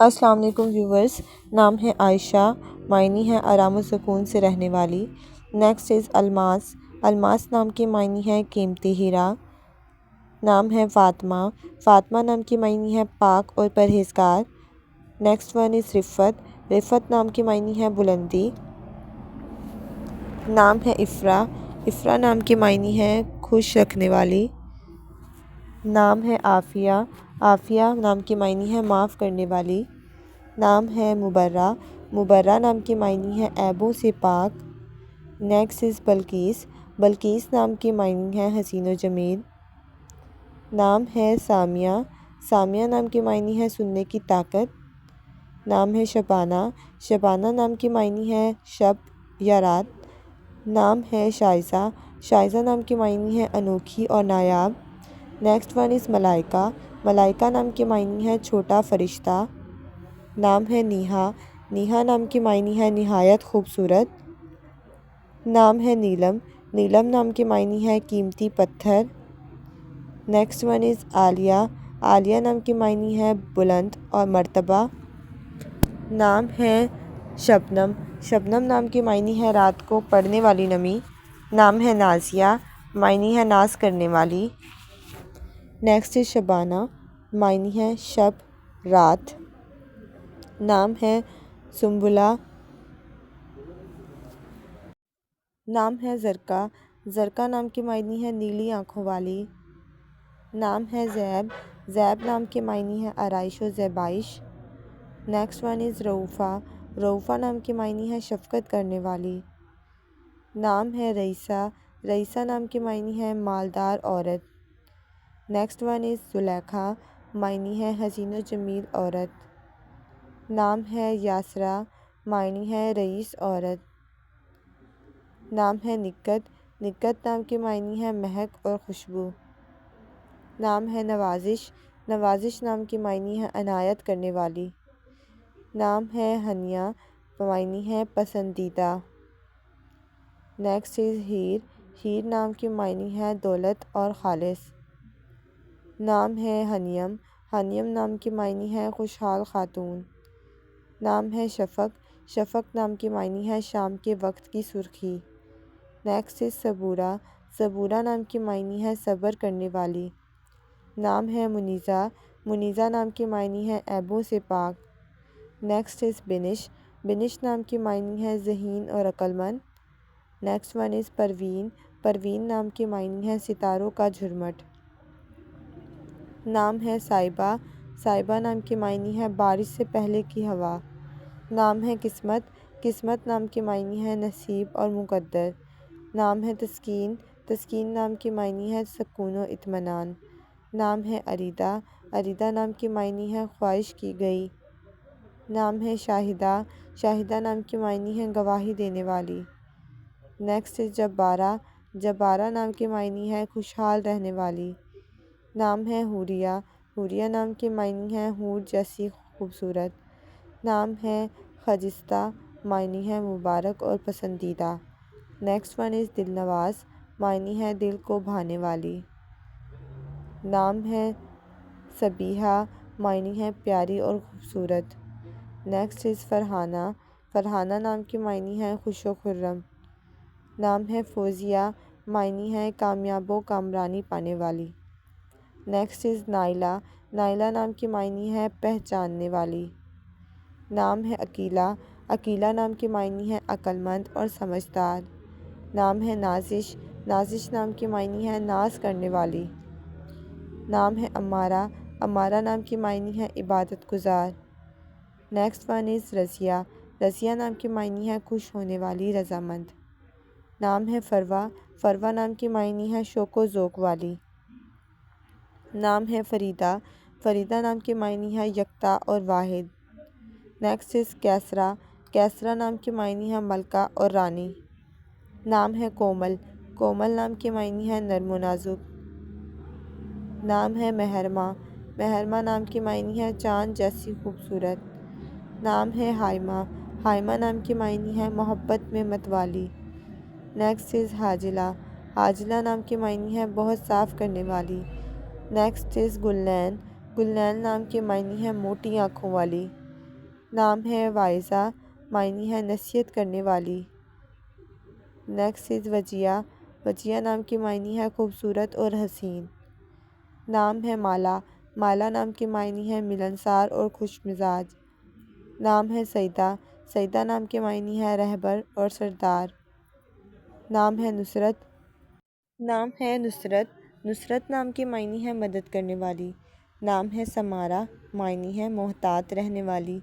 السلام علیکم ویورز. نام ہے عائشہ، معنی ہے آرام و سکون سے رہنے والی. نیکسٹ از الماس. الماس نام کی معنی ہے قیمتی ہیرا. نام ہے فاطمہ. فاطمہ نام کی معنی ہے پاک اور پرہیزگار. نیکسٹ ون از رفت. رفت نام کی معنی ہے بلندی. نام ہے افرا. افرا نام کی معنی ہے خوش رکھنے والی. نام ہے عافیہ. عافیہ نام کی معنی ہے معاف کرنے والی. نام ہے مبرہ. مبرہ نام کی معنی ہے عیبوں سے پاک. Next is Bilqis. بلقیس نام کی معنی ہے حسین و جمیل. نام ہے سامیہ. سامیہ نام کی معنی ہے سننے کی طاقت. نام ہے شبانہ. شبانہ نام کی معنی ہے شب یا رات. نام ہے شائزہ. شائزہ نام کی معنی ہے انوکھی اور نایاب. نیکسٹ ون از ملائکہ. ملائکہ نام کی معنی ہے چھوٹا فرشتہ. نام ہے نیہا. نیہا نام کی معنی ہے نہایت خوبصورت. نام ہے نیلم. نیلم نام کی معنی ہے قیمتی پتھر. نیکسٹ ون از عالیہ. عالیہ نام کی معنی ہے بلند اور مرتبہ. نام ہے شبنم. شبنم نام کی معنی ہے رات کو پڑنے والی نمی. نام ہے نازیہ. معنی ہے ناز کرنے والی. Next is Shabana. معنی ہے شب رات. نام ہے سنبلہ. نام ہے زرقا. زرقا نام کی معنی ہے نیلی آنکھوں والی. نام ہے زیب. زیب نام کی معنی ہے آرائش و زیبائش. نیکسٹ ون از رؤفہ. رؤفہ نام کی معنی ہے شفقت کرنے والی. نام ہے رئیسہ. رئیسہ نام کی معنی ہے مالدار عورت. نیکسٹ ون از زلیخا. معنی ہے حسین و جمیل عورت. نام ہے یاسرا. معنی ہے رئیس عورت. نام ہے نکت. نکت نام کی معنی ہے مہک اور خوشبو. نام ہے نوازش. نوازش نام کی معنی ہے عنایت کرنے والی. نام ہے ہنیہ. معنی ہے پسندیدہ. نیکسٹ از ہیر. ہیر نام کی معنی ہے دولت اور خالص. نام ہے حنیم. حنیم نام کی معنی ہے خوشحال خاتون. نام ہے شفق. شفق نام کی معنی ہے شام کے وقت کی سرخی. Next is صبورہ. صبورہ نام کی معنی ہے صبر کرنے والی. نام ہے منیزہ. منیزہ نام کی معنی ہے عیبوں سے پاک. نیکسٹ از بنش. بنش نام کی معنی ہے ذہین اور عقل مند. Next one is Parveen. Parveen نام کی معنی ہے ستاروں کا جھرمٹ. نام ہے صائبہ. صائبہ نام کی معنی ہے بارش سے پہلے کی ہوا. نام ہے قسمت. قسمت نام کی معنی ہے نصیب اور مقدر. نام ہے تسکین. تسکین نام کی معنی ہے سکون و اطمینان. نام ہے اریدہ. اریدہ نام کی معنی ہے خواہش کی گئی. نام ہے شاہدہ. شاہدہ نام کی معنی ہے گواہی دینے والی. Next is جبارہ. جبارہ نام کی معنی ہے خوشحال رہنے والی. نام ہے حوریہ. حوریہ نام کی معنی ہے حور جیسی خوبصورت. نام ہے خجستہ. معنی ہے مبارک اور پسندیدہ. نیکسٹ ون از دلنواز. معنی ہے دل کو بھانے والی. نام ہے صبیحہ. معنی ہے پیاری اور خوبصورت. Next is Farhana. فرحانہ نام کی معنی ہے خوش و خرم. نام ہے فوزیہ. معنی ہے کامیاب و کامرانی پانے والی. نیکسٹ از نائلہ. نائلہ نام کی معنی ہے پہچاننے والی. نام ہے عقیلہ. عقیلہ نام کی معنی ہے عقل مند اور سمجھدار. نام ہے نازش. نازش نام کی معنی ہے ناز کرنے والی. نام ہے امارہ. امارہ نام کی معنی ہے عبادت گزار. نیکسٹ ون از رضیہ. رضیہ نام کی معنی ہے خوش ہونے والی، رضامند. نام ہے فروہ. فروہ نام کی معنی ہے شوق و ذوق والی. نام ہے فریدہ. فریدہ نام کی معنی ہے یکتا اور واحد. Next is Keesara. کیسرا نام کی معنی ہے ملکہ اور رانی. نام ہے کومل. کومل نام کی معنی ہے نرم و نازک. نام ہے مہرمہ. مہرمہ نام کی معنی ہے چاند جیسی خوبصورت. نام ہے ہائمہ. ہائمہ نام کی معنی ہے محبت میں متوالی. Next is حاجلہ. حاجلہ نام کی معنی ہے بہت صاف کرنے والی. Next is گلنین. گلنین نام کی معنی ہے موٹی آنکھوں والی. نام ہے واعظہ، معنی ہے نصیحت کرنے والی۔ نیکسٹ از وجیہ۔ وجیہ نام کی معنی ہے خوبصورت اور حسین۔ نام ہے مالا۔ مالا نام کی معنی ہے ملنسار اور خوش مزاج۔ نام ہے سیدہ۔ سیدہ نام کے معنی ہے رہبر اور سردار۔ نام ہے نصرت۔ نام ہے نصرت۔ نصرت نام کی معنی ہے مدد کرنے والی۔ نام ہے سمارہ، معنی ہے محتاط رہنے والی۔